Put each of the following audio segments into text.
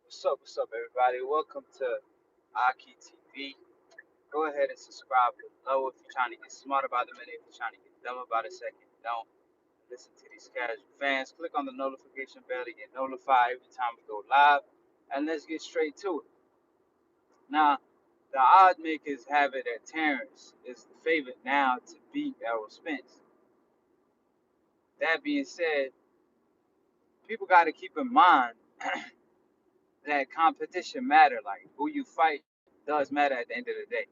Everybody? Welcome to Aki TV. Go ahead and subscribe below if you're trying to get smart about the minute. If you're trying to get dumb about a second, don't listen to these casual fans. Click on the notification bell to get notified every time we go live. And let's get straight to it. Now, the odd makers have it that Terence is the favorite now to beat Errol Spence. That being said, people got to keep in mind that competition matter. Like who you fight does matter at the end of the day.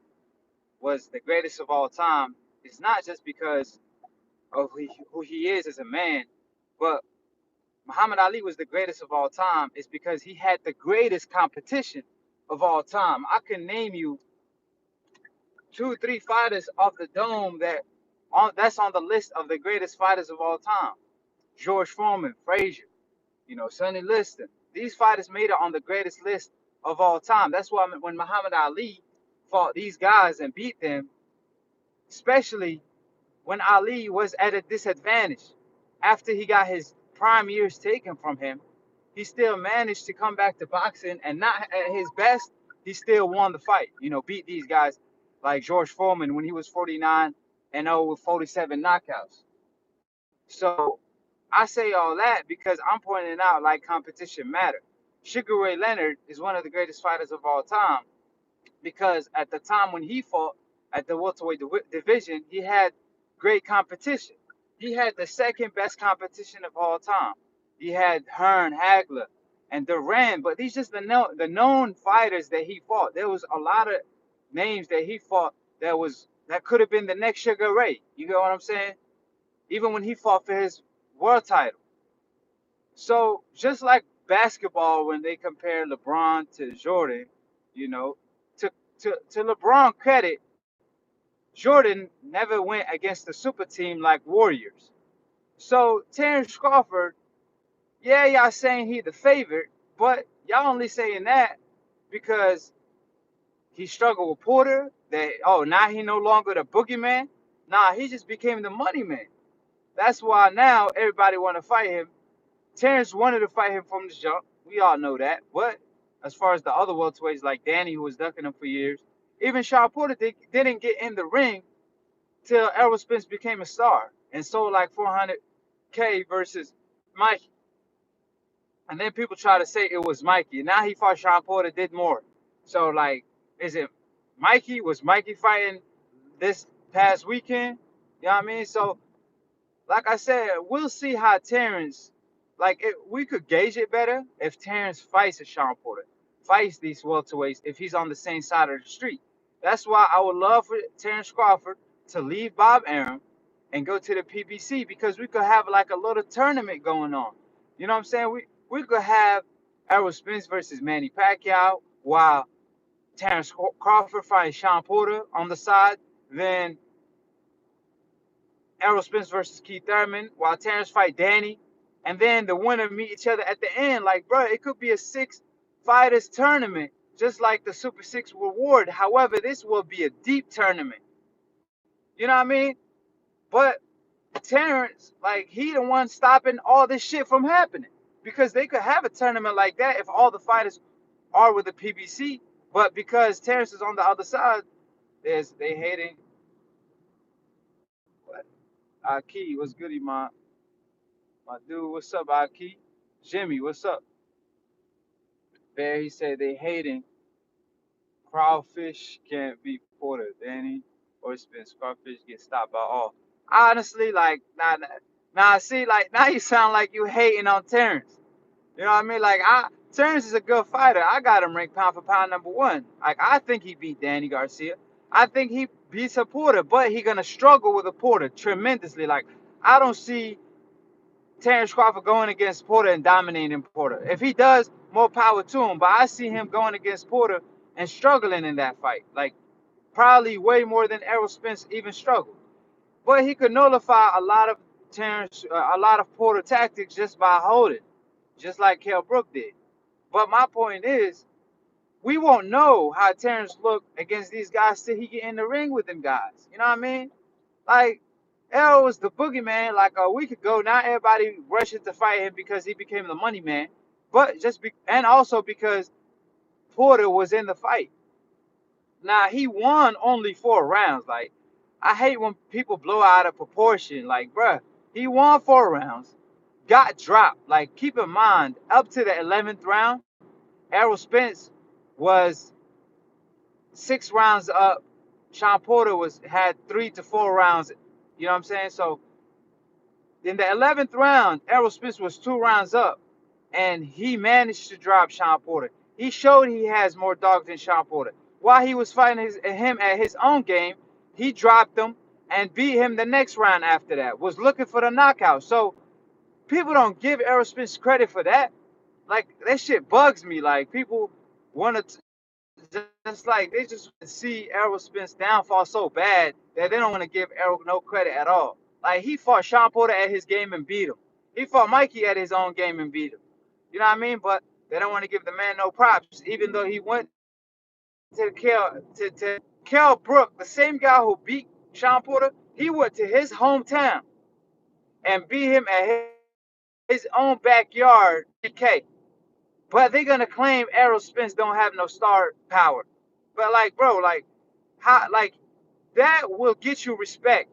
Was the greatest of all time is not just because of who he is as a man, but Muhammad Ali was the greatest of all time is because he had the greatest competition of all time. I can name you two, three fighters off the dome that's on the list of the greatest fighters of all time. George Foreman, Frazier, Sonny Liston. These fighters made it on the greatest list of all time. That's why when Muhammad Ali fought these guys and beat them, especially when Ali was at a disadvantage after he got his prime years taken from him, he still managed to come back to boxing and not at his best, he still won the fight. Beat these guys like George Foreman when he was 49 and 0 with 47 knockouts. So I say all that because I'm pointing out like competition matter. Sugar Ray Leonard is one of the greatest fighters of all time because at the time when he fought at the welterweight division, he had great competition. He had the second best competition of all time. He had Hearn, Hagler, and Duran, but these just the known fighters that he fought. There was a lot of names that he fought that could have been the next Sugar Ray. You get what I'm saying? Even when he fought for his world title. So just like basketball, when they compare LeBron to Jordan, you know, to to LeBron credit, Jordan never went against a super team like Warriors. So Terence Crawford, yeah, y'all saying he the favorite, but y'all only saying that because he struggled with Porter. That now he no longer the boogeyman. Nah, he just became the money man. That's why now everybody want to fight him. Terence wanted to fight him from the jump. We all know that. But as far as the other welterweights like Danny, who was ducking him for years, even Shawn Porter didn't get in the ring till Errol Spence became a star and sold like 400K versus Mikey. And then people try to say it was Mikey. Now he fought Shawn Porter, did more. So like, is it Mikey? Was Mikey fighting this past weekend? You know what I mean? So like I said, we'll see how Terence, we could gauge it better if Terence fights a Shawn Porter, fights these welterweights if he's on the same side of the street. That's why I would love for Terence Crawford to leave Bob Arum and go to the PBC because we could have like a little tournament going on. You know what I'm saying? We could have Errol Spence versus Manny Pacquiao while Terence Crawford fighting Shawn Porter on the side. Then Errol Spence versus Keith Thurman, while Terence fight Danny, and then the winner meet each other at the end. Like, bro, it could be a 6 fighters tournament, just like the Super Six reward. However, this will be a deep tournament. You know what I mean? But Terence, like, he the one stopping all this shit from happening because they could have a tournament like that if all the fighters are with the PBC. But because Terence is on the other side, they hating. What? Key, what's goody, my dude, what's up, Aki? Jimmy, what's up? Bear, he said they hating. Crawfish can't be Porter, Danny, or Spence. Crawfish get stopped by all. Honestly, like, see, like, now you sound like you hating on Terrence. You know what I mean? Like, Terrence is a good fighter. I got him ranked pound for pound #1. Like, I think he beat Danny Garcia. I think he beats a Porter, but he gonna struggle with a Porter tremendously. Like, I don't see Terence Crawford going against Porter and dominating Porter. If he does, more power to him. But I see him going against Porter and struggling in that fight. Like, probably way more than Errol Spence even struggled. But he could nullify a lot of Porter tactics just by holding, just like Kell Brook did. But my point is, we won't know how Terence looked against these guys till he get in the ring with them guys. You know what I mean? Like, Errol was the boogeyman like a week ago. Now everybody rushing to fight him because he became the money man. But and also because Porter was in the fight. Now he won only 4 rounds. Like, I hate when people blow out of proportion. Like, bruh, he won 4 rounds, got dropped. Like, keep in mind, up to the 11th round, Errol Spence was 6 rounds up. Shawn Porter had 3 to 4 rounds. You know what I'm saying? So in the 11th round, Errol Spence was 2 rounds up, and he managed to drop Shawn Porter. He showed he has more dog than Shawn Porter. While he was fighting him at his own game, he dropped him and beat him the next round after that. Was looking for the knockout. So people don't give Errol Spence credit for that. Like, that shit bugs me. Like, people want to just like they just see Errol Spence downfall so bad that they don't want to give Errol no credit at all. Like, he fought Shawn Porter at his game and beat him. He fought Mikey at his own game and beat him. You know what I mean? But they don't want to give the man no props, even though he went to Kell Brook, the same guy who beat Shawn Porter. He went to his hometown and beat him at his own backyard, DK. But they're gonna claim Errol Spence don't have no star power. But like, bro, like, how, like, that will get you respect.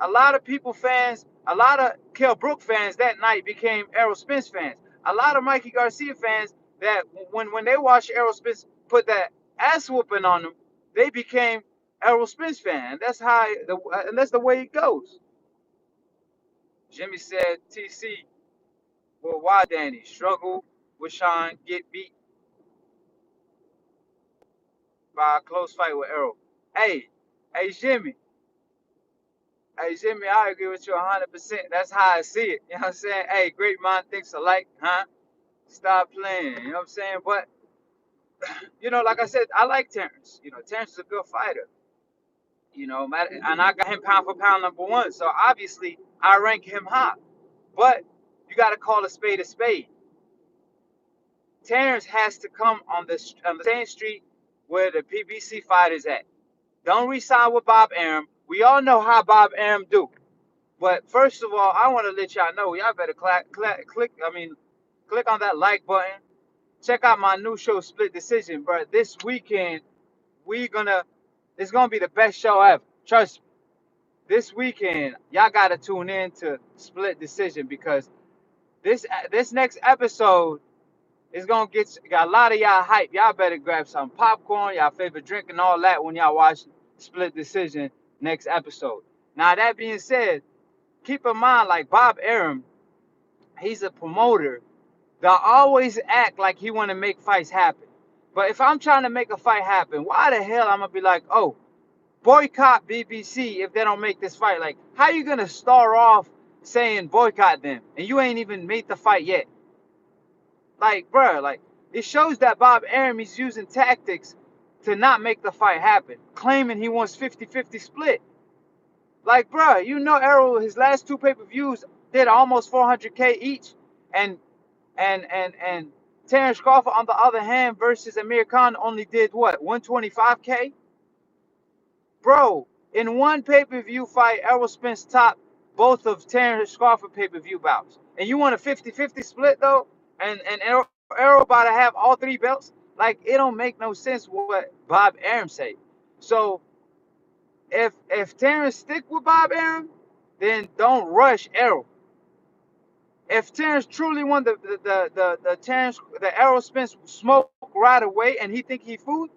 A lot of people fans, a lot of Kell Brook fans that night became Errol Spence fans. A lot of Mikey Garcia fans that when they watched Errol Spence put that ass whooping on them, they became Errol Spence fan. And that's the way it goes. Jimmy said, TC, well, why Danny struggle with Shawn, get beat by a close fight with Errol? Hey, hey Jimmy, Hey Jimmy, I agree with you 100%. That's how I see it. You know what I'm saying? Hey, great mind thinks alike, huh? Stop playing. You know what I'm saying? But like I said, I like Terence. Terence is a good fighter. And I got him pound for pound #1. So obviously, I rank him high. But you got to call a spade a spade. Terence has to come on the same street where the PBC fight is at. Don't resign with Bob Arum. We all know how Bob Arum do. But first of all, I want to let y'all know, y'all better click on that like button. Check out my new show, Split Decision, bro. This weekend, it's gonna be the best show ever. Trust me. This weekend, y'all gotta tune in to Split Decision because this next episode is gonna got a lot of y'all hype. Y'all better grab some popcorn, y'all favorite drink, and all that when y'all watch Split Decision next episode. Now that being said, keep in mind, like Bob Arum, he's a promoter that always act like he want to make fights happen. But if I'm trying to make a fight happen, why the hell I'm gonna be like, oh, boycott BBC if they don't make this fight? Like, how you gonna start off saying boycott them and you ain't even made the fight yet? Like, bruh, like, it shows that Bob Arum is using tactics to not make the fight happen, claiming he wants 50-50 split. Like, bruh, Errol, his last 2 pay-per-views did almost 400K each, and and Terence Crawford, on the other hand, versus Amir Khan only did what, 125K? Bro, in one pay-per-view fight, Errol Spence topped both of Terence Crawford pay-per-view bouts. And you want a 50-50 split though? And Errol about to have all 3 belts? Like, it don't make no sense what Bob Arum say. So if Terence stick with Bob Arum, then don't rush Errol. If Terence truly won the Errol Spence smoke right away and he think he food,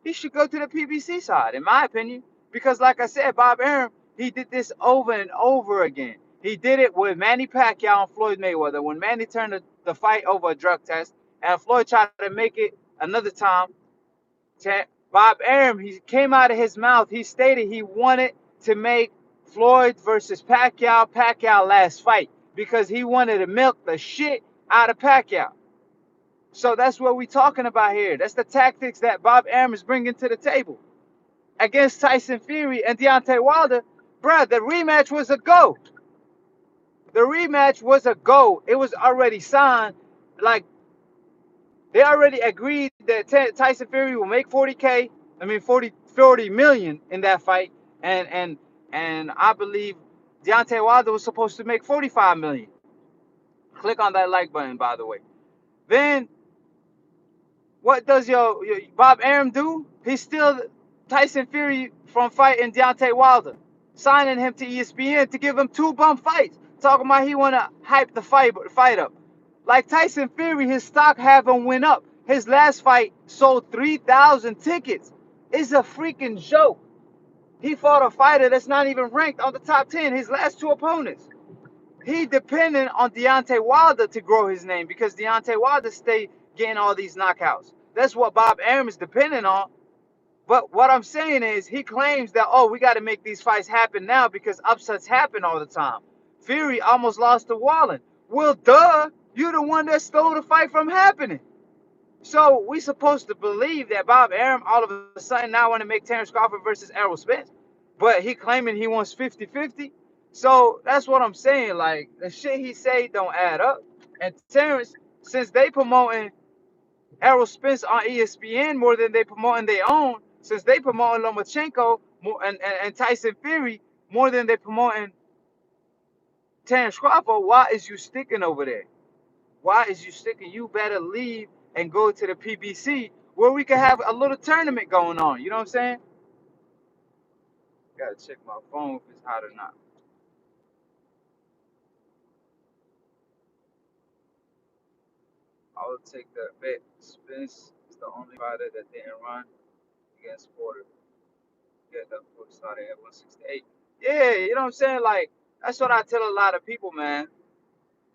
he should go to the PBC side, in my opinion. Because like I said, Bob Arum, he did this over and over again. He did it with Manny Pacquiao and Floyd Mayweather when Manny turned the fight over a drug test and Floyd tried to make it another time. Bob Arum, he came out of his mouth, he stated he wanted to make Floyd versus Pacquiao last fight because he wanted to milk the shit out of Pacquiao. So that's what we're talking about here. That's the tactics that Bob Arum is bringing to the table. Against Tyson Fury and Deontay Wilder, bruh, the rematch was a go. The rematch was a go. It was already signed. Like, they already agreed that Tyson Fury will make 40K. I mean 40 million in that fight, and I believe Deontay Wilder was supposed to make 45 million. Click on that like button, by the way. Then what does your Bob Arum do? He still Tyson Fury from fighting Deontay Wilder, signing him to ESPN to give him 2 bum fights. Talking about he wanna hype the fight up. Like Tyson Fury, his stock haven't went up. His last fight sold 3,000 tickets. It's a freaking joke. He fought a fighter that's not even ranked on the top 10. His last 2 opponents. He depended on Deontay Wilder to grow his name because Deontay Wilder stay getting all these knockouts. That's what Bob Arum is dependent on. But what I'm saying is he claims that, oh, we got to make these fights happen now because upsets happen all the time. Fury almost lost to Wallen. Well, duh, you're the one that stole the fight from happening. So we supposed to believe that Bob Arum all of a sudden now want to make Terence Crawford versus Errol Spence, but he claiming he wants 50-50. So that's what I'm saying. Like the shit he say don't add up. And Terence, since they promoting Errol Spence on ESPN more than they promoting their own, since they promoting Lomachenko more and Tyson Fury more than they promoting Terence Crawford, why is you sticking over there? Why is you sticking? You better leave and go to the PBC where we can have a little tournament going on. You know what I'm saying? Gotta check my phone if it's hot or not. I would take that bet. Spence is the only fighter that didn't run against Porter. Yeah, that Porter started at 168. Yeah, you know what I'm saying? Like, that's what I tell a lot of people, man.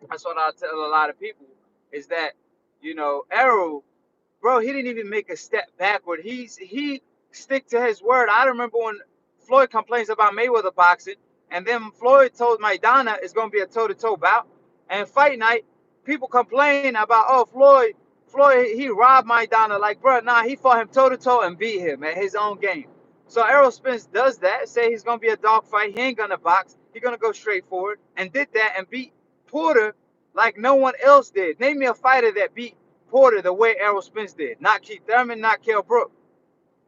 That's what I tell a lot of people is that, Errol, bro, he didn't even make a step backward. He stick to his word. I remember when Floyd complains about Mayweather boxing, and then Floyd told Maidana it's gonna be a toe-to-toe bout. And fight night, people complain about, oh, Floyd he robbed Maidana. Like, bro, nah, he fought him toe-to-toe and beat him at his own game. So Errol Spence does that, say he's gonna be a dog fight, he ain't gonna box, he's gonna go straight forward, and did that and beat Porter like no one else did. Name me a fighter that beat Porter the way Errol Spence did. Not Keith Thurman, not Kell Brook.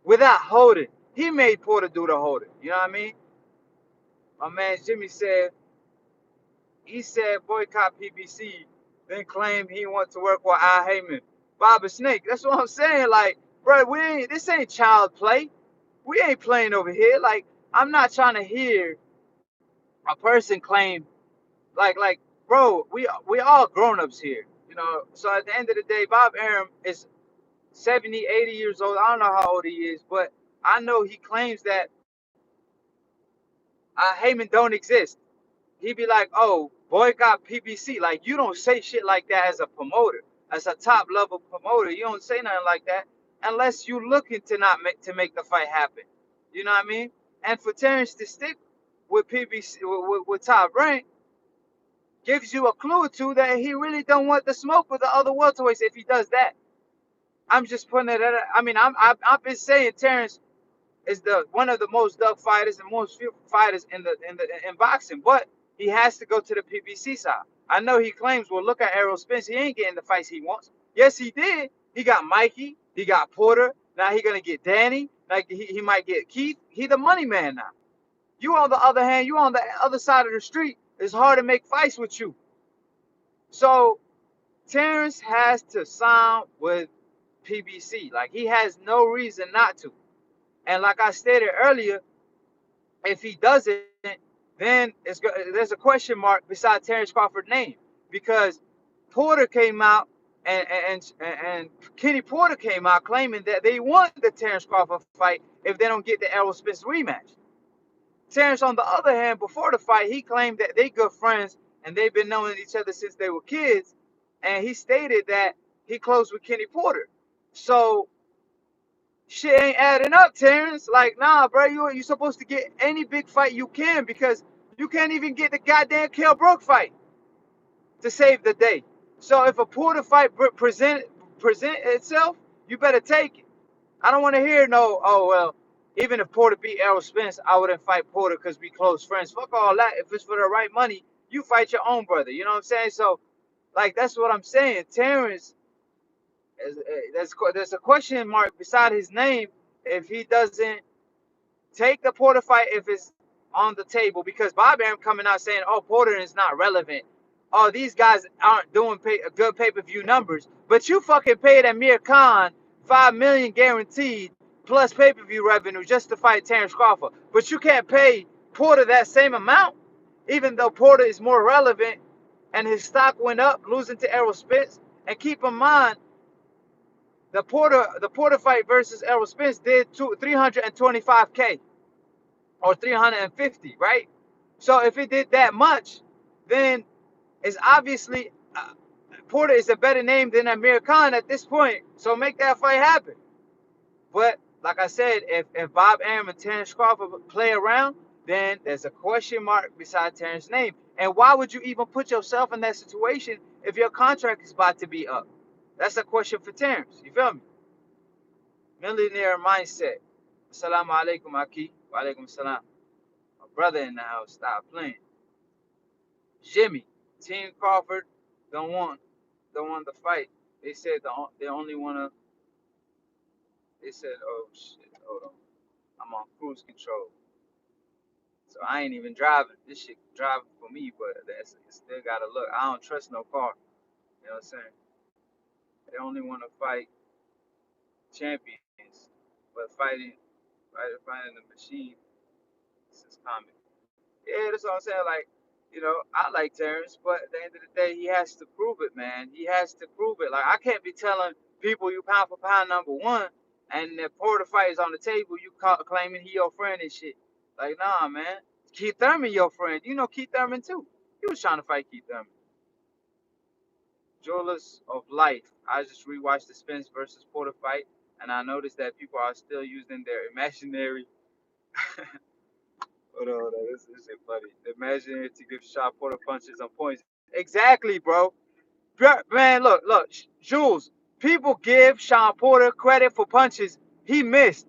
Without holding. He made Porter do the holding. You know what I mean? My man Jimmy said, he said boycott PBC, then claimed he wants to work with Al Heyman. Bobby Snake. That's what I'm saying. Like, bro, this ain't child play. We ain't playing over here. Like, I'm not trying to hear a person claim like, bro, we all grown-ups here. So at the end of the day, Bob Arum is 70, 80 years old. I don't know how old he is, but I know he claims that Heyman don't exist. He'd be like, oh, boycott PBC. Like, you don't say shit like that as a promoter, as a top level promoter. You don't say nothing like that unless you looking to not make the fight happen. You know what I mean? And for Terence to stick with PBC with Top Rank gives you a clue or two that he really don't want the smoke with the other welterweights if he does that. I'm just putting it at. I mean, I've been saying Terence is the one of the most dug fighters and most few fighters in boxing, but he has to go to the PBC side. I know he claims, well, look at Errol Spence. He ain't getting the fights he wants. Yes, he did. He got Mikey. He got Porter. Now he gonna get Danny. Like he might get Keith. He the money man now. You on the other hand, you on the other side of the street. It's hard to make fights with you. So Terence has to sign with PBC. Like he has no reason not to. And like I stated earlier, if he doesn't, then there's a question mark beside Terence Crawford's name because Porter came out and Kenny Porter came out claiming that they want the Terence Crawford fight if they don't get the Errol Spence rematch. Terence, on the other hand, before the fight, he claimed that they good friends and they've been knowing each other since they were kids, and he stated that he closed with Kenny Porter. So shit ain't adding up, Terence. Like, nah, bro, you supposed to get any big fight you can because you can't even get the goddamn Kell Brook fight to save the day. So if a Porter fight present itself, you better take it. I don't want to hear no, oh well, even if Porter beat Errol Spence, I wouldn't fight Porter because we close friends. Fuck all that. If it's for the right money, you fight your own brother. You know what I'm saying? So, like, that's what I'm saying. Terence, there's a question mark beside his name if he doesn't take the Porter fight if it's on the table because Bob Arum coming out saying, oh, Porter is not relevant. oh, these guys aren't doing good pay-per-view numbers, but you fucking paid Amir Khan $5 million guaranteed plus pay-per-view revenue just to fight Terence Crawford. But you can't pay Porter that same amount, even though Porter is more relevant and his stock went up, losing to Errol Spence. And keep in mind, the Porter fight versus Errol Spence did 325K or 350, right? So if it did that much, then it's obviously Porter is a better name than Amir Khan at this point. So make that fight happen. But like I said, if Bob Arum and Terence Crawford play around, then there's a question mark beside Terrence's name. And why would you even put yourself in that situation if your contract is about to be up? That's a question for Terence. You feel me? Millionaire mindset. Assalamu alaikum, Aki. Wa alaikum salam. My brother in the house. Stop playing. Jimmy. Team Crawford don't want the fight. They said they only wanna. They said, oh shit, hold on. I'm on cruise control, so I ain't even driving. This shit driving for me, but that's it still gotta look. I don't trust no car. You know what I'm saying? They only want to fight champions, but fighting the machine. This is common. Yeah, that's what I'm saying. Like, I like Terrence, but at the end of the day, he has to prove it, man. He has to prove it. Like, I can't be telling people you pound for pound number one, and the Porter fight is on the table, you claiming he your friend and shit. Like, nah, man. Keith Thurman, your friend. You know Keith Thurman too. He was trying to fight Keith Thurman. Jewelers of Life. I just rewatched the Spence versus Porter fight, and I noticed that people are still using their imaginary. Hold on, this is funny. Imaginary to give Shawn Porter punches on points. Exactly, bro. Man, look, Jules. People give Shawn Porter credit for punches he missed.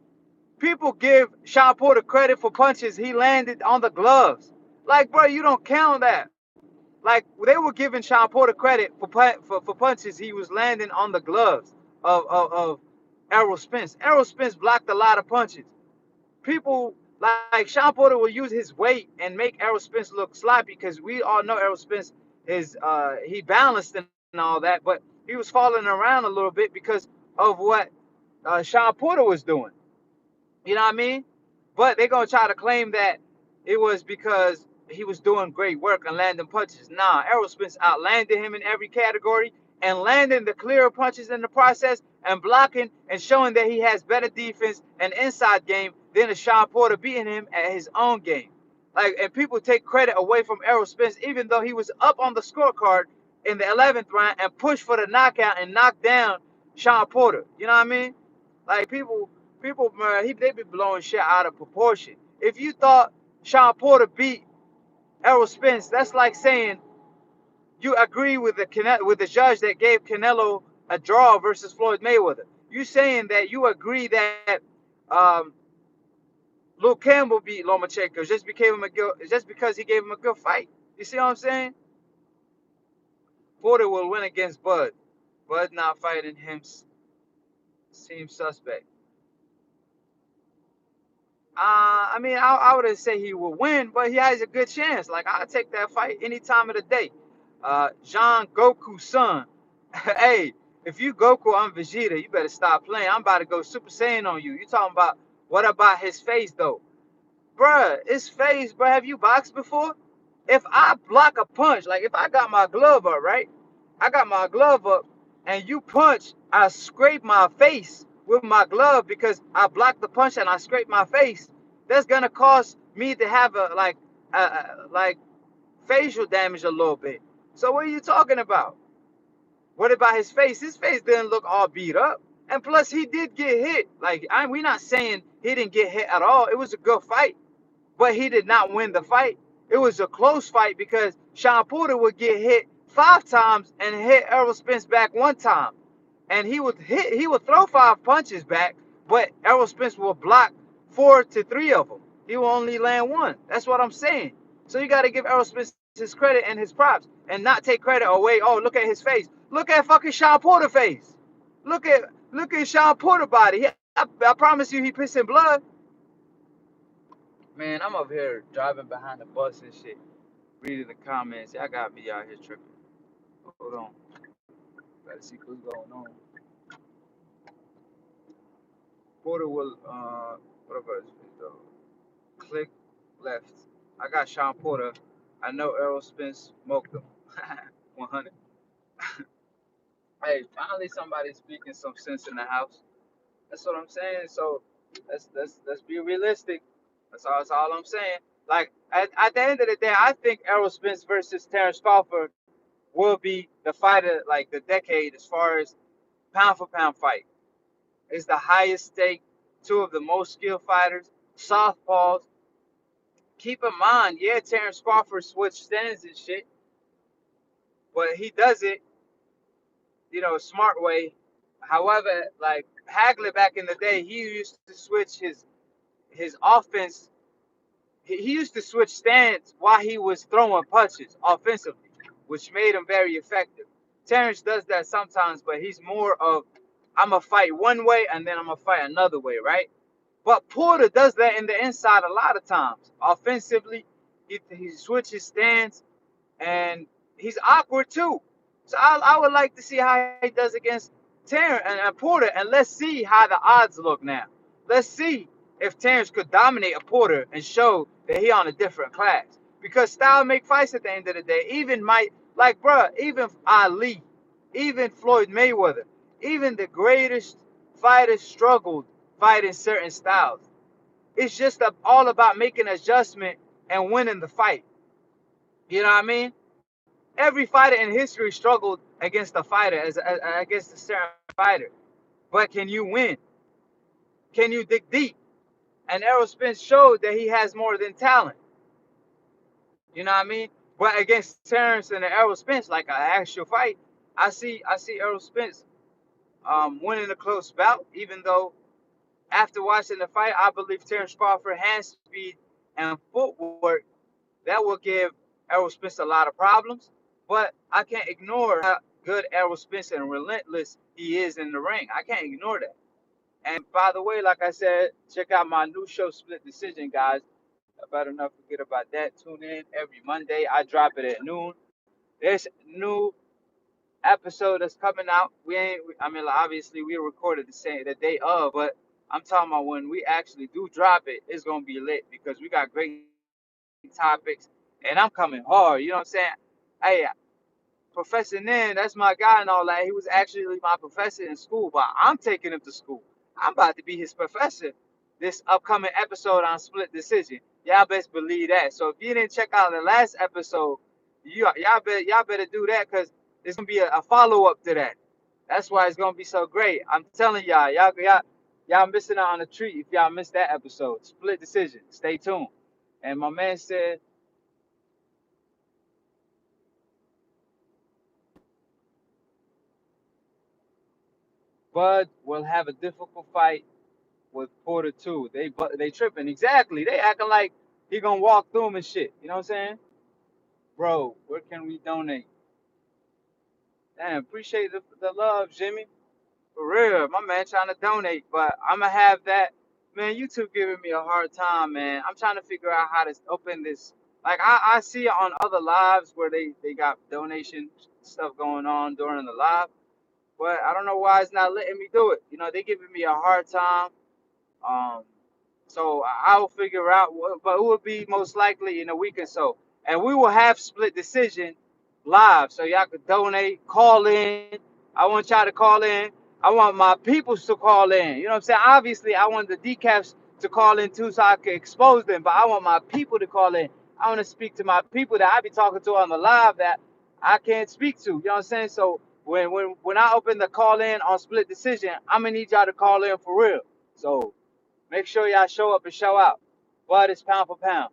People give Shawn Porter credit for punches he landed on the gloves. Like, bro, you don't count that. Like, they were giving Shawn Porter credit for punches he was landing on the gloves of Errol Spence. Errol Spence blocked a lot of punches. People like Shawn Porter will use his weight and make Errol Spence look sloppy because we all know Errol Spence is he balanced and all that, but he was falling around a little bit because of what Shawn Porter was doing. You know what I mean? But they're gonna try to claim that it was because he was doing great work and landing punches. Nah, Errol Spence outlanded him in every category and landing the clearer punches in the process and blocking and showing that he has better defense and inside game than a Shawn Porter beating him at his own game. Like, and people take credit away from Errol Spence even though he was up on the scorecard in the 11th round and pushed for the knockout and knocked down Shawn Porter. You know what I mean? Like, people, man, they be blowing shit out of proportion. If you thought Shawn Porter beat Errol Spence, that's like saying you agree with the judge that gave Canelo a draw versus Floyd Mayweather. You saying that you agree that um, Luke Campbell beat Lomachenko just because he gave him a good fight. You see what I'm saying? Porter will win against Bud. Bud not fighting him seems suspect. I mean, I wouldn't say he will win, but he has a good chance. Like, I'll take that fight any time of the day. Jean Goku's son. Hey, if you Goku, I'm Vegeta. You better stop playing. I'm about to go Super Saiyan on you. You talking about what about his face though? Bruh, his face, bruh. Have you boxed before? If I block a punch, like if I got my glove up, right? I got my glove up, and you punch, I scrape my face with my glove because I blocked the punch and I scrape my face. That's gonna cause me to have like facial damage a little bit. So what are you talking about? What about his face? His face didn't look all beat up. And plus, he did get hit. Like, we're not saying he didn't get hit at all. It was a good fight, but he did not win the fight. It was a close fight because Shawn Porter would get hit 5 times and hit Errol Spence back 1 time. And he would throw 5 punches back, but Errol Spence will block 4 to 3 of them. He will only land one. That's what I'm saying. So you got to give Errol Spence his credit and his props and not take credit away. Oh, look at his face. Look at fucking Shawn Porter face. Look at Shawn Porter body. I promise you he pissing blood. Man, I'm up here driving behind the bus and shit, reading the comments. Y'all got me out here tripping. Hold on. Gotta see what's going on. Porter will, whatever. Click left. I got Shawn Porter. I know Errol Spence smoked him. 100. Hey, finally somebody speaking some sense in the house. That's what I'm saying. So let's be realistic. That's all I'm saying. Like at the end of the day, I think Errol Spence versus Terence Crawford will be the fight of like the decade as far as pound for pound fight. It's the highest stake, two of the most skilled fighters, southpaws. Keep in mind, yeah, Terence Crawford switched stands and shit, but he does it, smart way. However, like Hagler back in the day, he used to switch his offense. He used to switch stands while he was throwing punches offensively, which made him very effective. Terrence does that sometimes, but he's more of I'm gonna fight one way and then I'm gonna fight another way, right? But Porter does that in the inside a lot of times. Offensively, he switches stands and he's awkward too. So I would like to see how he does against Terrence and Porter, and let's see how the odds look now. Let's see if Terrence could dominate a Porter and show that he on a different class. Because style make fights at the end of the day. Even even Ali, even Floyd Mayweather, even the greatest fighters struggled fighting certain styles. It's just all about making an adjustment and winning the fight. You know what I mean? Every fighter in history struggled against a fighter as against a certain fighter. But can you win? Can you dig deep? And Errol Spence showed that he has more than talent. You know what I mean? But against Terrence and Errol Spence, like an actual fight, I see Errol Spence winning a close bout. Even though after watching the fight, I believe Terrence Crawford hand speed and footwork that will give Errol Spence a lot of problems. But I can't ignore how good Errol Spence and relentless he is in the ring. I can't ignore that. And by the way, like I said, check out my new show, Split Decision, guys. I better not forget about that. Tune in every Monday. I drop it at noon. There's new episode that's coming out. We ain't. I mean, like, obviously, we recorded the day of, but I'm talking about when we actually do drop it, it's gonna be lit because we got great topics, and I'm coming hard. You know what I'm saying? Hey, Professor Nin, that's my guy and all that. He was actually my professor in school, but I'm taking him to school. I'm about to be his professor this upcoming episode on Split Decision. Y'all best believe that. So if you didn't check out the last episode, y'all better do that because it's gonna be a follow up to that. That's why it's gonna be so great. I'm telling y'all missing out on a treat if y'all missed that episode. Split Decision. Stay tuned. And my man said Bud will have a difficult fight with Porter too. They tripping exactly. They acting like he gonna walk through them and shit. You know what I'm saying? Bro, where can we donate? Damn, appreciate the love, Jimmy. For real, my man trying to donate, but I'ma have that. Man, YouTube giving me a hard time, man. I'm trying to figure out how to open this. Like I see it on other lives where they got donation stuff going on during the live, but I don't know why it's not letting me do it. They giving me a hard time. Um, so I'll figure out, but it will be most likely in a week or so. And we will have Split Decision live, so y'all could donate, call in. I want y'all to call in. I want my peoples to call in. You know what I'm saying? Obviously, I want the decaps to call in too, so I can expose them. But I want my people to call in. I want to speak to my people that I be talking to on the live that I can't speak to. You know what I'm saying? So when I open the call in on Split Decision, I'm gonna need y'all to call in for real. So make sure y'all show up and show out. Bud is pound for pound.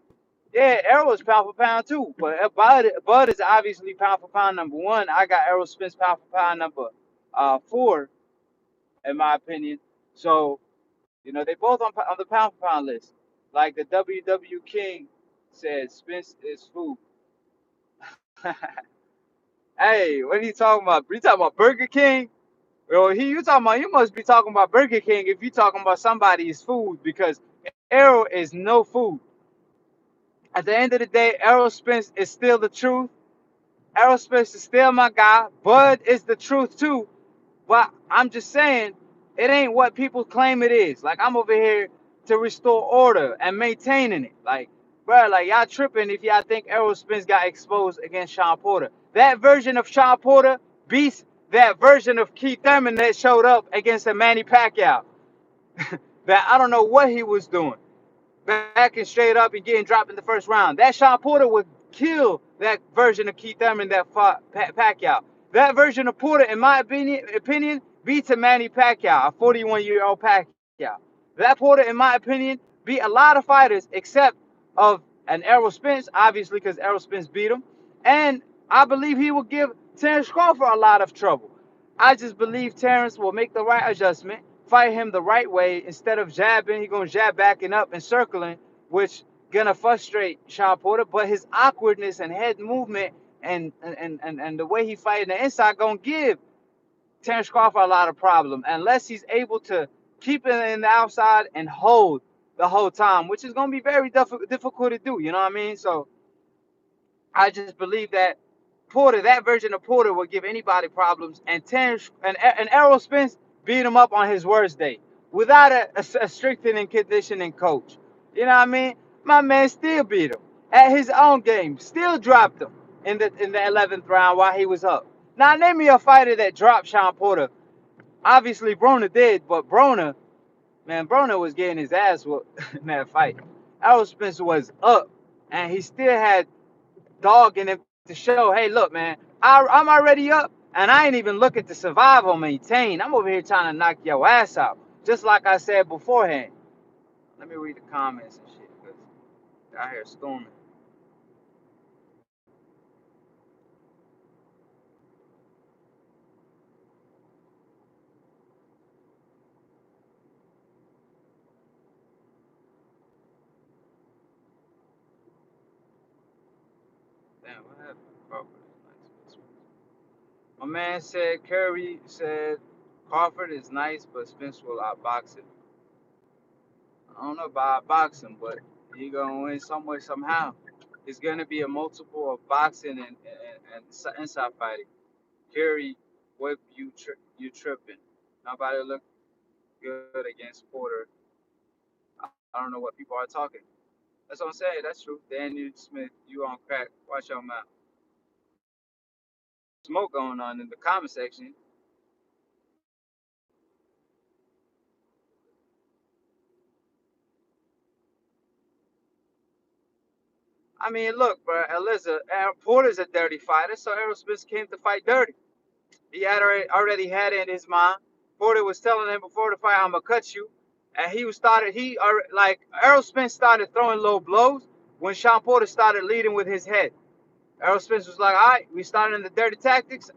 Yeah, Errol is pound for pound too. But Bud is obviously pound for pound number one. I got Errol Spence pound for pound number four, in my opinion. So, they both on the pound for pound list. Like the WW King said, Spence is food. Hey, what are you talking about? You talking about Burger King? Well, you must be talking about Burger King if you talking about somebody's food because Errol is no food. At the end of the day, Errol Spence is still the truth, Errol Spence is still my guy. Bud is the truth too. But I'm just saying, it ain't what people claim it is. Like, I'm over here to restore order and maintaining it. Like, bro, like, y'all tripping if y'all think Errol Spence got exposed against Shawn Porter. That version of Shawn Porter beats that version of Keith Thurman that showed up against a Manny Pacquiao. That I don't know what he was doing, backing straight up and getting dropped in the first round. That Shawn Porter would kill that version of Keith Thurman that fought Pacquiao. That version of Porter, in my opinion, beats a Manny Pacquiao, a 41-year-old Pacquiao. That Porter, in my opinion, beat a lot of fighters except of an Errol Spence, obviously because Errol Spence beat him. And I believe he will give Terence Crawford a lot of trouble. I just believe Terence will make the right adjustment, fight him the right way. Instead of jabbing, he gonna jab backing up and circling, which gonna frustrate Shawn Porter. But his awkwardness and head movement and the way he fight in the inside gonna give Terence Crawford a lot of problem unless he's able to keep it in the outside and hold the whole time, which is gonna be very difficult to do. You know what I mean? So I just believe that Porter, that version of Porter, will give anybody problems, and Terence and Errol Spence beat him up on his worst day without a strengthening conditioning coach. You know what I mean? My man still beat him at his own game, still dropped him in the 11th round while he was up. Now name me a fighter that dropped Shawn Porter. Obviously Broner did, but Broner was getting his ass whooped in that fight. Errol Spence was up, and he still had dog in him to show, hey, look, man, I'm already up, and I ain't even looking to survive or maintain. I'm over here trying to knock your ass out, just like I said beforehand. Let me read the comments and shit, because out here storming. Damn, what happened? Crawford is nice. My man said, Curry said, Crawford is nice, but Spence will outbox it. I don't know about boxing, but he gonna win somewhere somehow. It's gonna be a multiple of boxing and inside fighting. Curry, what you tripping? Nobody look good against Porter. I don't know what people are talking. That's what I'm saying. That's true. Daniel Smith, you on crack. Watch your mouth. Smoke going on in the comment section. I mean, look, bro, Eliza, Porter's a dirty fighter, so Errol Spence came to fight dirty. He had already had it in his mind. Porter was telling him before the fight, "I'm gonna cut you," and like Errol Spence started throwing low blows when Shawn Porter started leading with his head. Errol Spence was like, "All right, we started in the dirty tactics.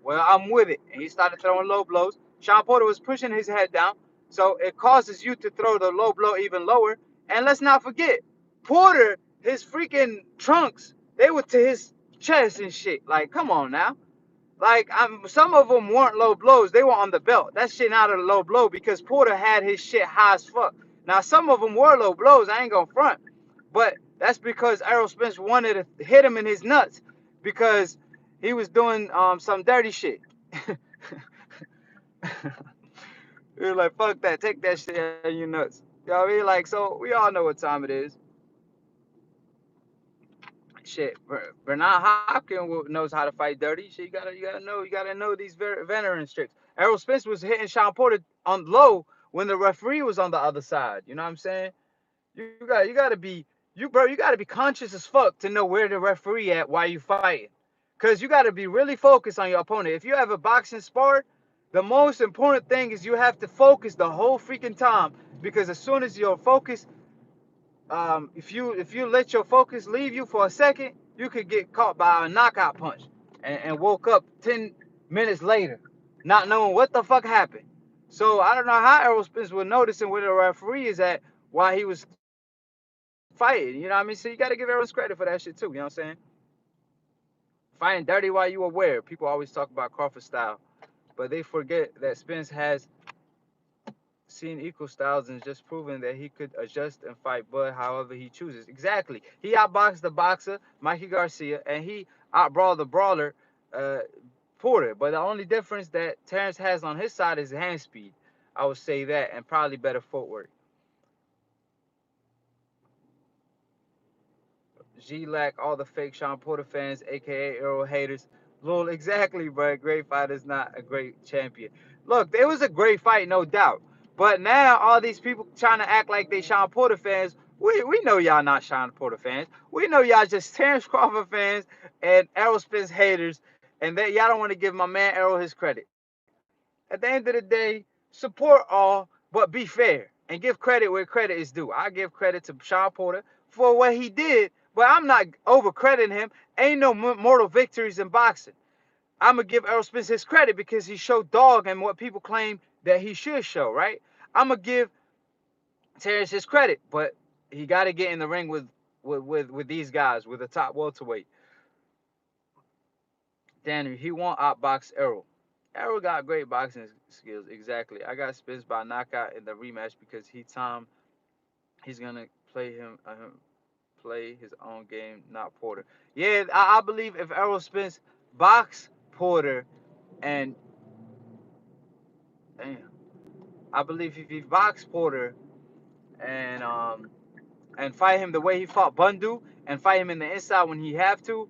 Well, I'm with it," and he started throwing low blows. Shawn Porter was pushing his head down, so it causes you to throw the low blow even lower. And let's not forget, Porter, his freaking trunks, they were to his chest and shit. Like, come on now. Like, some of them weren't low blows. They were on the belt. That shit not a low blow because Porter had his shit high as fuck. Now, some of them were low blows. I ain't gonna front. But that's because Errol Spence wanted to hit him in his nuts because he was doing some dirty shit. He was like, fuck that. Take that shit out of your nuts. You know what I mean? Like, so we all know what time it is. Shit, Bernard Hopkins knows how to fight dirty. Shit, you gotta know these veteran tricks. Errol Spence was hitting Shawn Porter on low when the referee was on the other side. You know what I'm saying? You gotta be conscious as fuck to know where the referee at while you fighting, cause you gotta be really focused on your opponent. If you have a boxing sport, the most important thing is you have to focus the whole freaking time, because as soon as your focus if you let your focus leave you for a second, you could get caught by a knockout punch and woke up 10 minutes later, not knowing what the fuck happened. So I don't know how Errol Spence was noticing where the referee is at while he was fighting. You know what I mean? So you got to give Errol credit for that shit too. You know what I'm saying? Fighting dirty while you aware. People always talk about Crawford style, but they forget that Spence has seen equal styles and just proven that he could adjust and fight Bud however he chooses. Exactly. He outboxed the boxer, Mikey Garcia, and he outbrawl the brawler, uh, Porter. But the only difference that Terence has on his side is hand speed. I would say that, and probably better footwork. G-Lac, all the fake Shawn Porter fans, aka Errol haters. Lol, exactly, bro. Great fight is not a great champion. Look, it was a great fight, no doubt. But now all these people trying to act like they Shawn Porter fans. We know y'all not Shawn Porter fans. We know y'all just Terence Crawford fans and Errol Spence haters, and that y'all don't want to give my man Errol his credit. At the end of the day, support all, but be fair and give credit where credit is due. I give credit to Shawn Porter for what he did, but I'm not over crediting him. Ain't no mortal victories in boxing. I'm gonna give Errol Spence his credit because he showed dog and what people claim that he should show, right? I'm gonna give Terrence his credit, but he got to get in the ring with these guys, with the top welterweight. Danny, he won't outbox Errol. Errol got great boxing skills, exactly. I got Spence by knockout in the rematch because he's gonna play his own game, not Porter. Yeah, I believe if Errol Spence box Porter and damn, I believe if he box Porter and um and fight him the way he fought Bundu and fight him in the inside when he have to,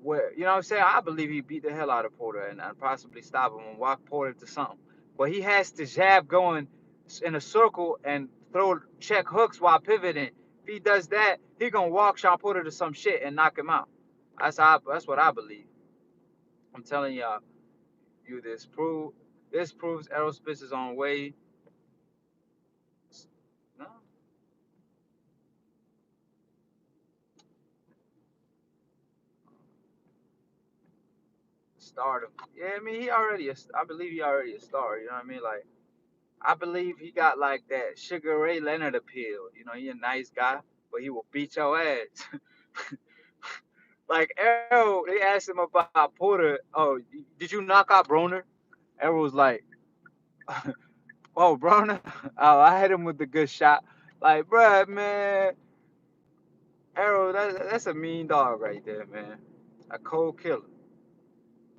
where you know what I'm saying, I believe he beat the hell out of Porter and possibly stop him and walk Porter to something. But he has to jab going in a circle and throw check hooks while pivoting. If he does that, he gonna walk Shawn Porter to some shit and knock him out. That's what I believe. I'm telling y'all, this proves Errol Spence is on way. No, stardom. Yeah, I mean I believe he already a star. You know what I mean? Like I believe he got like that Sugar Ray Leonard appeal. You know, he a nice guy, but he will beat your ass. Like Errol, they asked him about Porter. Oh, did you knock out Broner? Errol was like, oh, Broner. Oh, I hit him with the good shot. Like, bruh, man, Errol, that's a mean dog right there, man. A cold killer.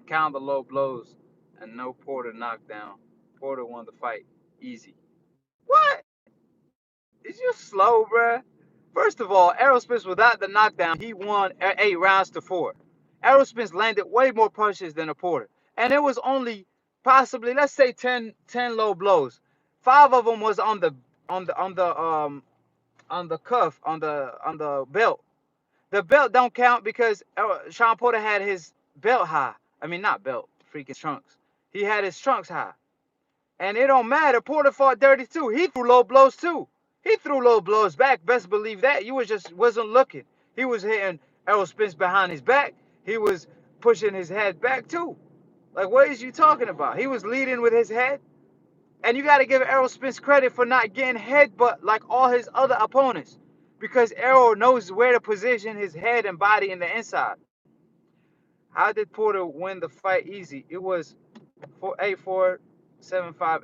Count the low blows and no Porter knockdown. Porter won the fight. Easy. What? Is you slow, bruh? First of all, Errol Spence without the knockdown, he won 8 rounds to 4. Errol Spence landed way more punches than a Porter, and it was only possibly let's say 10 low blows. 5 of them was on the cuff on the belt. The belt don't count because Shawn Porter had his belt high. I mean not belt, freaking trunks. He had his trunks high. And it don't matter. Porter fought dirty too. He threw low blows too. He threw low blows back. Best believe that. You was just wasn't looking. He was hitting Errol Spence behind his back. He was pushing his head back too. Like what is you talking about? He was leading with his head. And you got to give Errol Spence credit for not getting headbutt like all his other opponents. Because Errol knows where to position his head and body in the inside. How did Porter win the fight easy? It was 4-8-4-7-5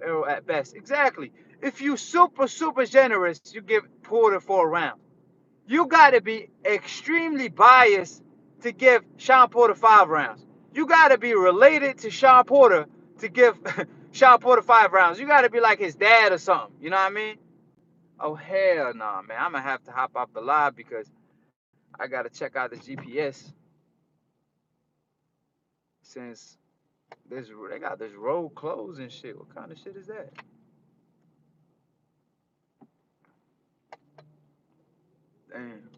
Errol at best. Exactly. If you super generous, you give Porter 4 rounds. You got to be extremely biased to give Shawn Porter 5 rounds. You got to be related to Shawn Porter to give Shawn Porter 5 rounds. You got to be like his dad or something. You know what I mean? Oh hell no, man! I'm gonna have to hop off the live because I gotta check out the GPS since they got this road closed and shit. What kind of shit is that? Damn.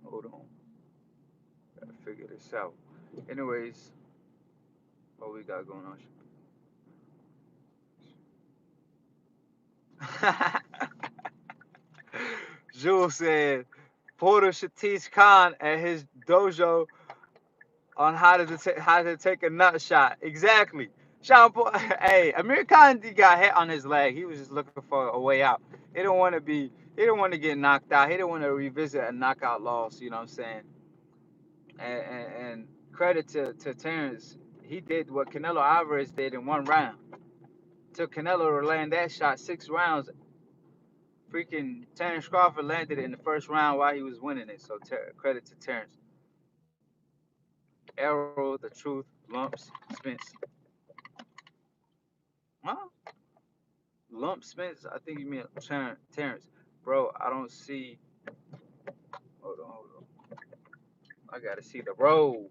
Hold on. Gotta figure this out. Anyways, what we got going on? Jules said Porter should teach Khan at his dojo on how to take a nut shot. Exactly. Sean Porter, hey, Amir Khan got hit on his leg. He was just looking for a way out. He don't want to be. He don't want to get knocked out. He don't want to revisit a knockout loss. You know what I'm saying? And credit to Terence. He did what Canelo Alvarez did in 1 round. Took Canelo to land that shot 6 rounds. Freaking Terence Crawford landed it in the first round while he was winning it. So credit to Terence. Errol, the truth, lumps, Spence. Huh? Lump Spence? I think you mean Terence. Bro, I don't see. Hold on. I gotta see the road.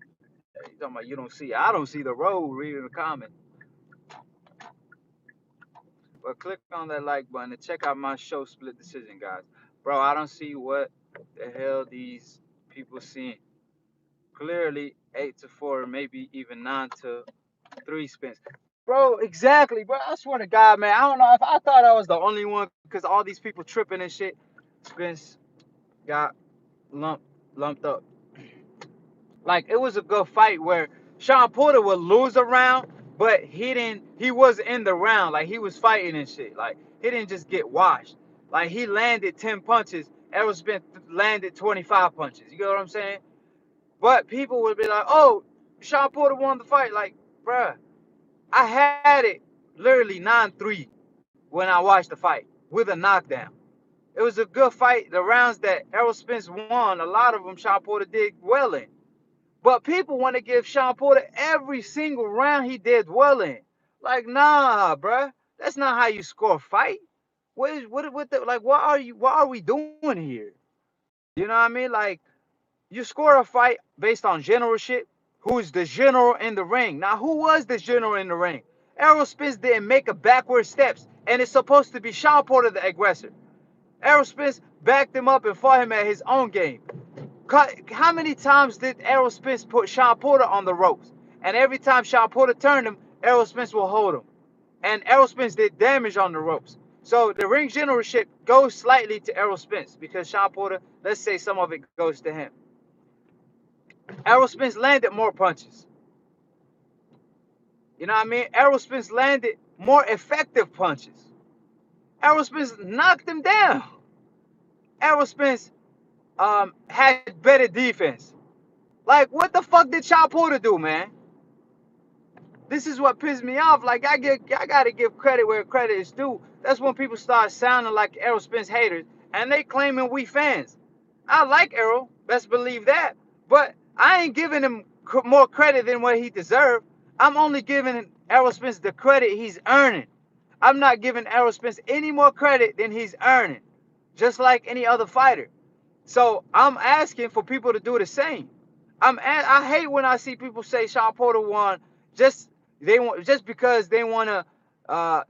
Hey, you talking about you don't see? I don't see the road. Reading the comment. But click on that like button and check out my show, Split Decision, guys. Bro, I don't see what the hell these people seeing. Clearly, 8-4, maybe even 9-3 Spence. Bro, exactly, bro. I swear to God, man. I don't know if I thought I was the only one because all these people tripping and shit. Spence got lumped up. Like it was a good fight where Shawn Porter would lose a round, but he was in the round. Like he was fighting and shit. Like he didn't just get washed. Like he landed 10 punches. Errol Spence landed 25 punches. You get what I'm saying? But people would be like, oh, Shawn Porter won the fight. Like, bruh, I had it literally 9-3 when I watched the fight with a knockdown. It was a good fight. The rounds that Errol Spence won, a lot of them Shawn Porter did well in. But people want to give Shawn Porter every single round he did well in. Like, nah, bruh. That's not how you score a fight. What are we doing here? You know what I mean? Like, you score a fight based on generalship. Who's the general in the ring? Now, who was the general in the ring? Errol Spence didn't make a backward steps, and it's supposed to be Shawn Porter the aggressor. Errol Spence backed him up and fought him at his own game. How many times did Errol Spence put Shawn Porter on the ropes? And every time Shawn Porter turned him, Errol Spence will hold him. And Errol Spence did damage on the ropes. So the ring generalship goes slightly to Errol Spence because Shawn Porter, let's say some of it goes to him. Errol Spence landed more punches. You know what I mean? Errol Spence landed more effective punches. Errol Spence knocked him down. Errol Spence had better defense. Like, what the fuck did Shawn Porter do, man? This is what pissed me off. Like, I gotta give credit where credit is due. That's when people start sounding like Errol Spence haters, and they claiming we fans. I like Errol, best believe that. But I ain't giving him more credit than what he deserved. I'm only giving Errol Spence the credit he's earning. I'm not giving Errol Spence any more credit than he's earning, just like any other fighter. So I'm asking for people to do the same. I hate when I see people say Shawn Porter won just just because they want to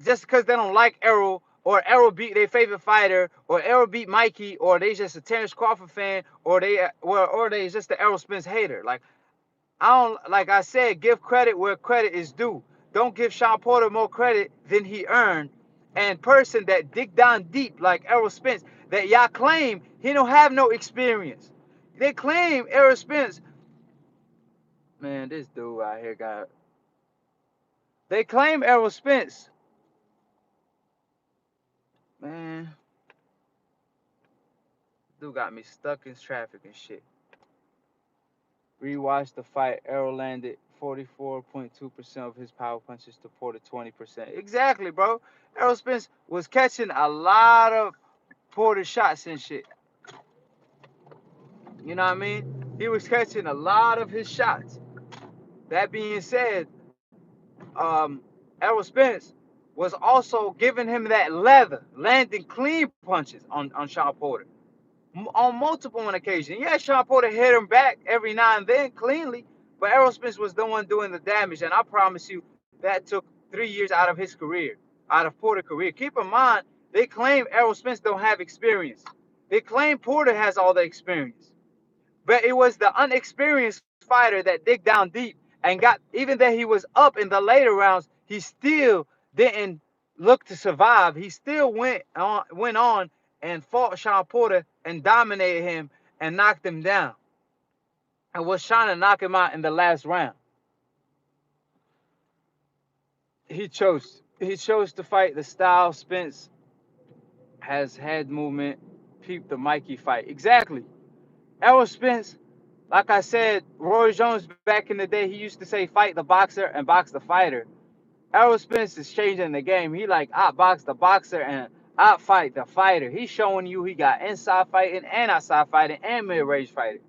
just because they don't like Errol, or Errol beat their favorite fighter, or Errol beat Mikey, or they just a Terence Crawford fan, or they just the Errol Spence hater. Like, I don't, like I said, give credit where credit is due. Don't give Shawn Porter more credit than he earned. And person that dig down deep like Errol Spence, that y'all claim he don't have no experience. They claim Errol Spence, man, this dude out here got. They claim Errol Spence, man, dude got me stuck in traffic and shit. Rewatch the fight. Errol landed 44.2% of his power punches to Porter 20%. Exactly, bro. Errol Spence was catching a lot of Porter shots and shit. You know what I mean? He was catching a lot of his shots. That being said, Errol Spence was also giving him that leather, landing clean punches on Shawn Porter on multiple occasions. Yeah, Shawn Porter hit him back every now and then cleanly, but Errol Spence was the one doing the damage, and I promise you that took 3 years out of his career, out of Porter's career. Keep in mind, they claim Errol Spence don't have experience. They claim Porter has all the experience, but it was the unexperienced fighter that dig down deep and got. Even though he was up in the later rounds, he still didn't look to survive. He still went on and fought Shawn Porter and dominated him and knocked him down and was trying to knock him out in the last round. He chose to fight the style Spence has head movement. Peep the Mikey fight. Exactly. Errol Spence, like I said, Roy Jones back in the day, he used to say fight the boxer and box the fighter. Errol Spence is changing the game. He like outbox the boxer and outfight the fighter. He's showing you he got inside fighting and outside fighting and mid-range fighting.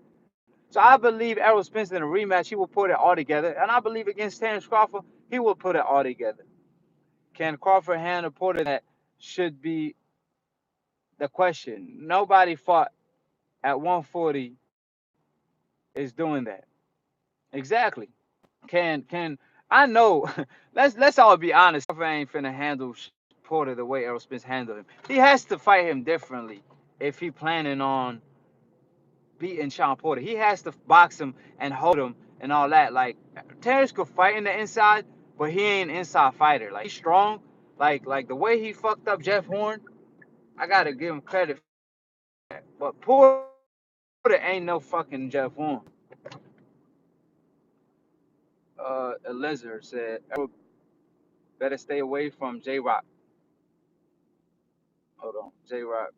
So I believe Errol Spence in a rematch, he will put it all together. And I believe against Terence Crawford, he will put it all together. Can Crawford handle Porter? That should be the question. Nobody fought at 140 is doing that. Exactly. Can I know? let's all be honest. Crawford ain't finna handle Porter the way Errol Spence handled him. He has to fight him differently if he planning on beating Shawn Porter. He has to box him and hold him and all that. Like Terrence could fight in the inside, but he ain't an inside fighter. Like he's strong. Like the way he fucked up Jeff Horn, I gotta give him credit for that. But Porter ain't no fucking Jeff Horn. Elizar said, Errol better stay away from J Rock. Hold on, J Rock.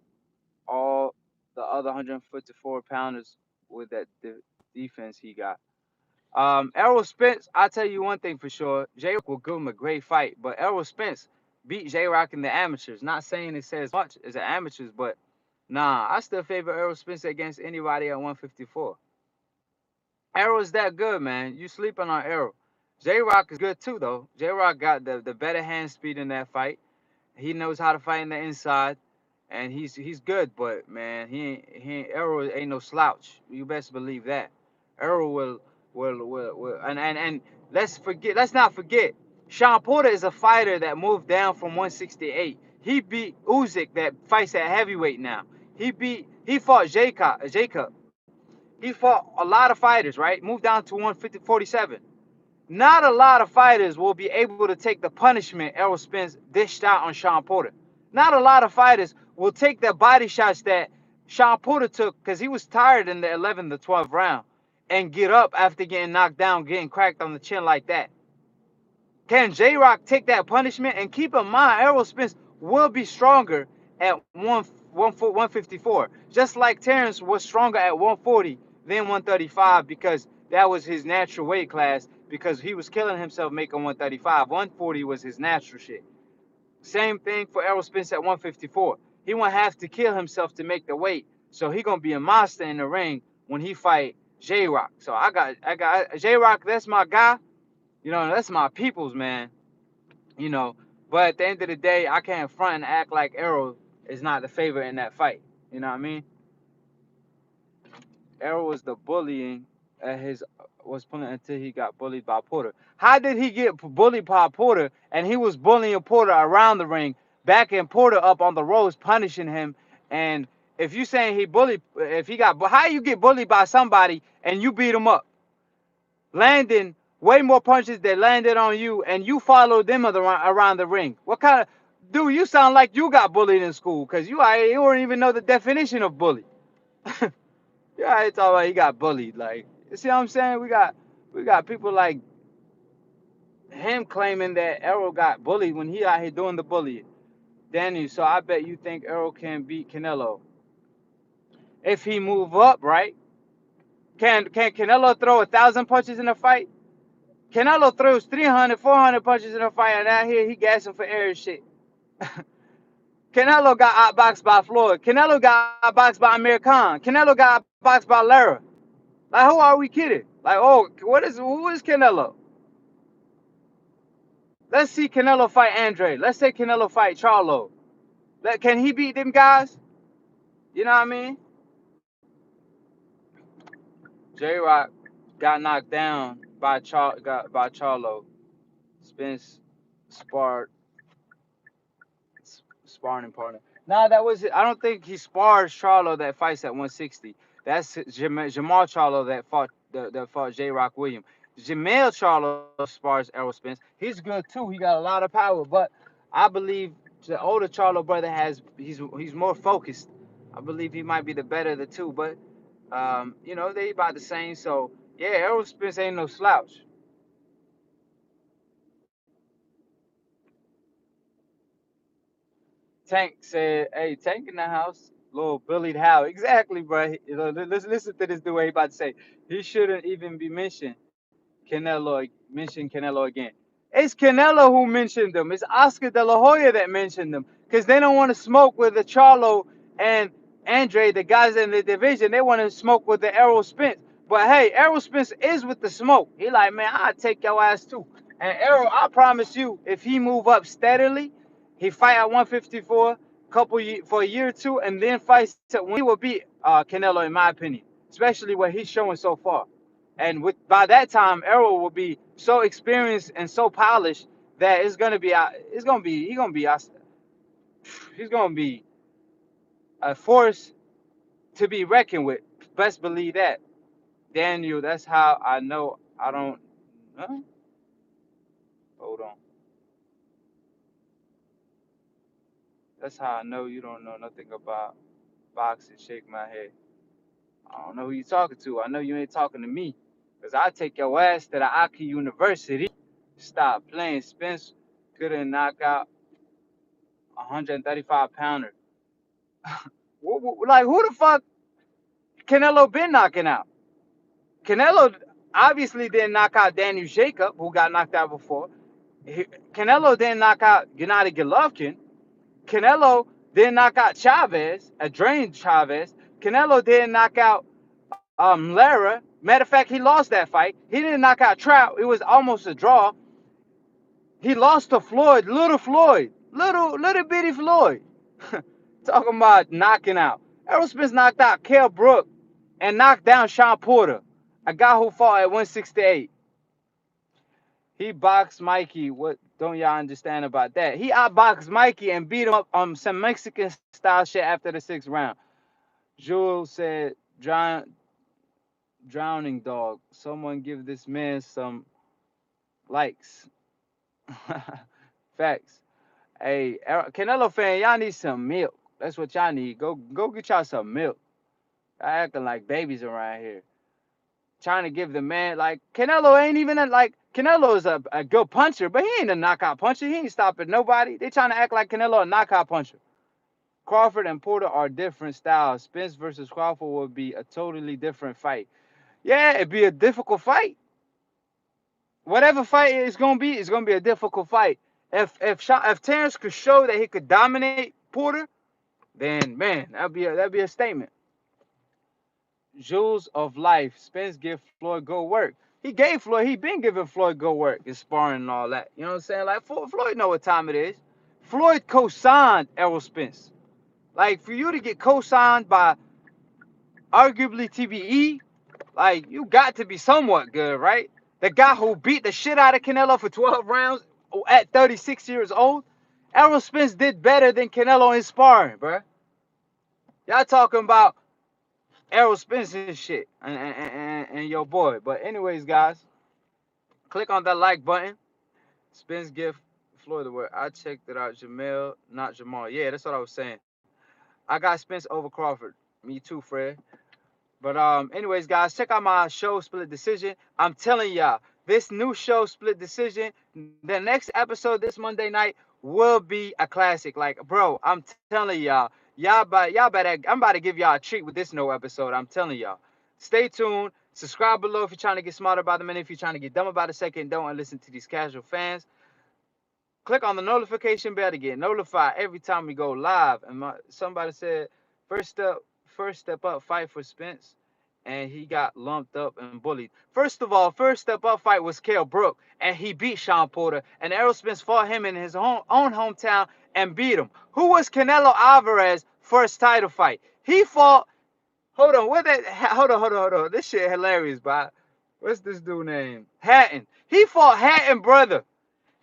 All the other 154 pounders with that defense he got. Errol Spence, I'll tell you one thing for sure. J Rock will give him a great fight, but Errol Spence beat J Rock in the amateurs. Not saying it says much as the amateurs, but nah, I still favor Errol Spence against anybody at 154. Errol's that good, man. You sleeping on Errol. J Rock is good too, though. J Rock got the better hand speed in that fight. He knows how to fight in the inside, and he's good. But man, Errol ain't no slouch. You best believe that. Errol will and let's not forget. Shawn Porter is a fighter that moved down from 168. He beat Usyk that fights at heavyweight now. He fought Jacob. He fought a lot of fighters, right? Moved down to 147. Not a lot of fighters will be able to take the punishment Errol Spence dished out on Shawn Porter. Not a lot of fighters will take the body shots that Shawn Porter took because he was tired in the 11th to 12th round and get up after getting knocked down, getting cracked on the chin like that. Can J Rock take that punishment? And keep in mind, Errol Spence will be stronger at 154. Just like Terence was stronger at 140 than 135 because that was his natural weight class because he was killing himself making 135. 140 was his natural shit. Same thing for Errol Spence at 154. He won't have to kill himself to make the weight. So he gonna be a monster in the ring when he fight J Rock. So I got J Rock, that's my guy. You know, that's my people's man. You know, but at the end of the day, I can't front and act like Errol is not the favorite in that fight. You know what I mean? Errol was the bullying at his was pulling until he got bullied by Porter. How did he get bullied by Porter? And he was bullying Porter around the ring, backing Porter up on the ropes, punishing him. And if you saying he bullied, if he got, how you get bullied by somebody and you beat him up, landing way more punches that landed on you, and you followed them around the ring? What kind of dude? You sound like you got bullied in school, cause you don't even know the definition of bully. Yeah, it's all right. He got bullied. Like, you see what I'm saying? We got people like him claiming that Errol got bullied when he out here doing the bullying. Danny, so I bet you think Errol can beat Canelo if he move up, right? Can Canelo throw 1,000 punches in a fight? Canelo throws 300, 400 punches in a fight, and out here he gassing for air and shit. Canelo got outboxed by Floyd. Canelo got outboxed by Amir Khan. Canelo got outboxed by Lara. Like, who are we kidding? Like, oh, who is Canelo? Let's see Canelo fight Andre. Let's say Canelo fight Charlo. Can he beat them guys? You know what I mean? J Rock got knocked down by Charlo. Spence sparred sparring partner. Nah, that was it. I don't think he spars Charlo that fights at 160. That's Jamal Charlo that fought J Rock Williams. Jamel Charlo spars Errol Spence. He's good too. He got a lot of power, but I believe the older Charlo brother he's more focused. I believe he might be the better of the two, but you know, they about the same. So yeah, Errol Spence ain't no slouch. Tank said, "Hey, Tank in the house, little bullied how exactly, bro? You know, listen to this dude. What he about to say. He shouldn't even be mentioned. Canelo again. It's Canelo who mentioned them. It's Oscar De La Hoya that mentioned them because they don't want to smoke with the Charlo and Andre, the guys in the division. They want to smoke with the Errol Spence. But hey, Errol Spence is with the smoke. He like, man, I'll take your ass too. And Errol, I promise you, if he move up steadily, he fight at 154 for a year or two, and then fights to when he will beat Canelo, in my opinion, especially what he's showing so far. And with by that time, Errol will be so experienced and so polished that he's gonna be a force to be reckoned with. Best believe that. Daniel, that's how I know I don't. Huh? Hold on. That's how I know you don't know nothing about boxing. Shake my head. I don't know who you talking to. I know you ain't talking to me. Because I take your ass to the Aki University. Stop playing. Spence couldn't knock out a 135 pounder. Like, who the fuck Canelo been knocking out? Canelo obviously didn't knock out Daniel Jacob, who got knocked out before. Canelo didn't knock out Gennady Golovkin. Canelo didn't knock out Chavez, a drained Chavez. Canelo didn't knock out Lara. Matter of fact, he lost that fight. He didn't knock out Trout. It was almost a draw. He lost to Floyd, little bitty Floyd. Talking about knocking out. Errol Spence knocked out Kell Brook and knocked down Shawn Porter, a guy who fought at 168. He boxed Mikey. What don't y'all understand about that? He outboxed Mikey and beat him up on some Mexican style shit after the 6th round. Jules said, drowning dog. Someone give this man some likes. Facts. Hey, Canelo fan, y'all need some milk. That's what y'all need. Go get y'all some milk. Y'all acting like babies around here. Trying to give the man, like, Canelo ain't even Canelo is a good puncher, but he ain't a knockout puncher. He ain't stopping nobody. They trying to act like Canelo a knockout puncher. Crawford and Porter are different styles. Spence versus Crawford would be a totally different fight. Yeah, it'd be a difficult fight. Whatever fight it's gonna be a difficult fight. If Terence could show that he could dominate Porter, then man, that'd be a statement. Jewels of life. Spence give Floyd go work. He been giving Floyd go work and sparring and all that. You know what I'm saying? Like Floyd know what time it is. Floyd co-signed Errol Spence. Like for you to get co-signed by arguably TBE, like you got to be somewhat good, right? The guy who beat the shit out of Canelo for 12 rounds at 36 years old. Errol Spence did better than Canelo in sparring, bruh. Y'all talking about Errol Spence and shit and your boy. But anyways, guys, click on that like button. Spence give Floyd the word. I checked it out. Jamel, not Jamal. Yeah, that's what I was saying. I got Spence over Crawford. Me too, Fred. But anyways, guys, check out my show Split Decision. I'm telling y'all, this new show Split Decision, the next episode this Monday night will be a classic. Like, bro, I'm telling y'all better. I'm about to give y'all a treat with this new episode. I'm telling y'all. Stay tuned. Subscribe below if you're trying to get smarter about the minute. If you're trying to get dumb about the second, don't listen to these casual fans. Click on the notification bell to get notified every time we go live. And somebody said, first step up, fight for Spence, and he got lumped up and bullied. First of all, first step up fight was Kell Brook, and he beat Shawn Porter. And Errol Spence fought him in his own hometown and beat him. Who was Canelo Alvarez' first title fight? He fought. Hold on, hold on. This shit hilarious, bro. What's this dude name? Hatton. He fought Hatton brother.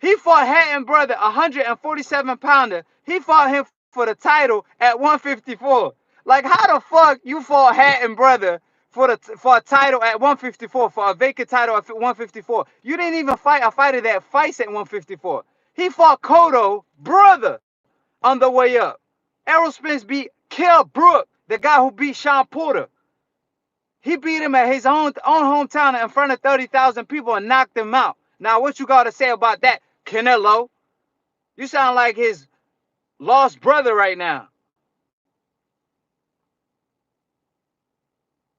He fought Hatton brother, 147 pounder. He fought him for the title at 154. Like, how the fuck you fought Hatton brother for a title at 154, for a vacant title at 154? You didn't even fight a fighter that fights at 154. He fought Cotto brother on the way up. Errol Spence beat Kell Brook, the guy who beat Shawn Porter. He beat him at his own hometown in front of 30,000 people and knocked him out. Now, what you got to say about that, Canelo? You sound like his lost brother right now.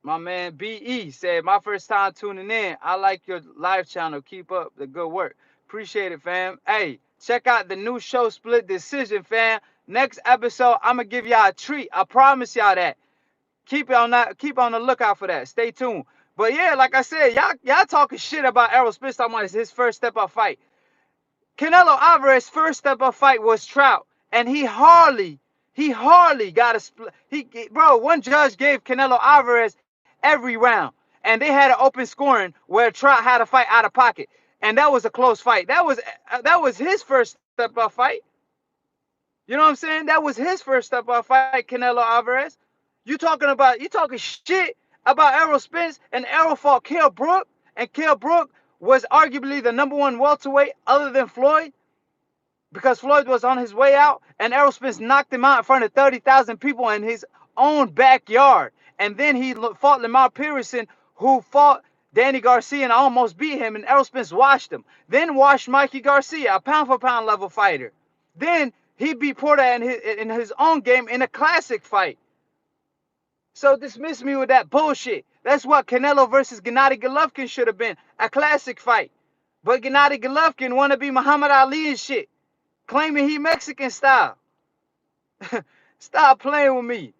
My man BE said, my first time tuning in. I like your live channel. Keep up the good work. Appreciate it, fam. Hey, check out the new show Split Decision, fam. Next episode, I'm going to give y'all a treat. I promise y'all that. Keep on the lookout for that. Stay tuned. But yeah, like I said, y'all talking shit about Errol Spence talking about his first step up fight. Canelo Alvarez's first step up fight was Trout, and he hardly got a split. Bro, one judge gave Canelo Alvarez every round, and they had an open scoring where Trout had a fight out of pocket, and that was a close fight. That was his first step up fight. You know what I'm saying? That was his first step up fight, Canelo Alvarez. You talking shit about Errol Spence, and Errol fought Kell Brook, and Kell Brook was arguably the number one welterweight other than Floyd, because Floyd was on his way out, and Errol Spence knocked him out in front of 30,000 people in his own backyard. And then he fought Lamar Pearson, who fought Danny Garcia and almost beat him, and Errol Spence washed him. Then washed Mikey Garcia, a pound-for-pound level fighter. Then he beat Porter in his own game in a classic fight. So dismiss me with that bullshit. That's what Canelo versus Gennady Golovkin should have been, a classic fight. But Gennady Golovkin want to be Muhammad Ali and shit, claiming he Mexican style. Stop playing with me.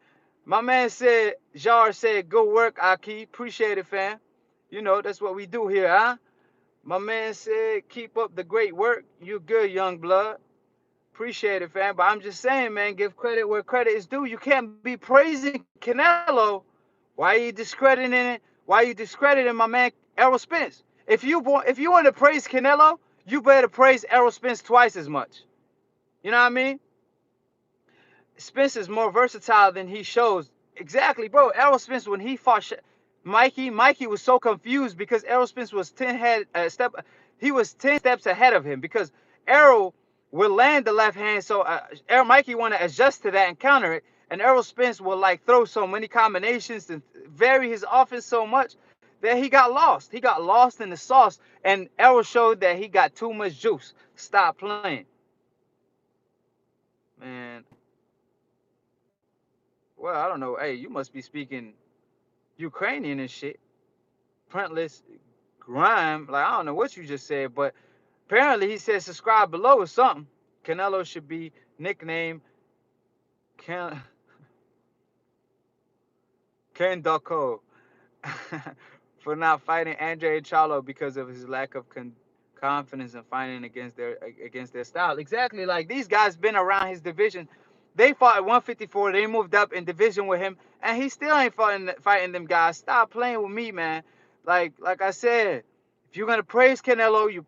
My man said, Jar said, good work, Aki. Appreciate it, fam. You know, that's what we do here, huh? My man said, keep up the great work. You good, young blood. Appreciate it, fam. But I'm just saying, man, give credit where credit is due. You can't be praising Canelo. Why are you discrediting it? Why are you discrediting my man Errol Spence? If you want to praise Canelo, you better praise Errol Spence twice as much. You know what I mean? Spence is more versatile than he shows. Exactly, bro. Errol Spence, when he fought Mikey was so confused because Errol Spence was 10 steps ahead of him, because Errol will land the left hand, so Mikey want to adjust to that and counter it, and Errol Spence will like throw so many combinations and vary his offense so much that he got lost. He got lost in the sauce, and Errol showed that he got too much juice. Stop playing, man. Well, I don't know. Hey, you must be speaking Ukrainian and shit. Printless grime. Like, I don't know what you just said, but apparently he said subscribe below or something. Canelo should be nicknamed Ken Ken Doko for not fighting Andre Charlo because of his lack of confidence in fighting against their style. Exactly. Like, these guys been around his division. They fought at 154. They moved up in division with him, and he still ain't fighting them guys. Stop playing with me, man. Like I said, if you're gonna praise Canelo, you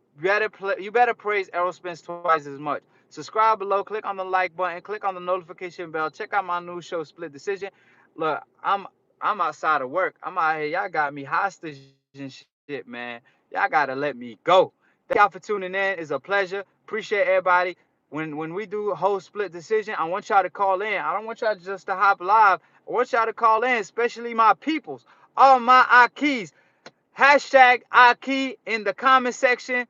better praise Errol Spence twice as much. Subscribe below. Click on the like button. Click on the notification bell. Check out my new show, Split Decision. Look, I'm outside of work. I'm out here. Y'all got me hostage and shit, man. Y'all gotta let me go. Thank y'all for tuning in. It's a pleasure. Appreciate everybody. When we do a whole Split Decision, I want y'all to call in. I don't want y'all just to hop live. I want y'all to call in, especially my peoples, all my Akis. Hashtag Aki in the comment section.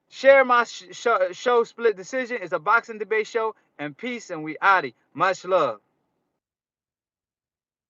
Share my show, Split Decision. It's a boxing debate show. And peace, and we outie. Much love.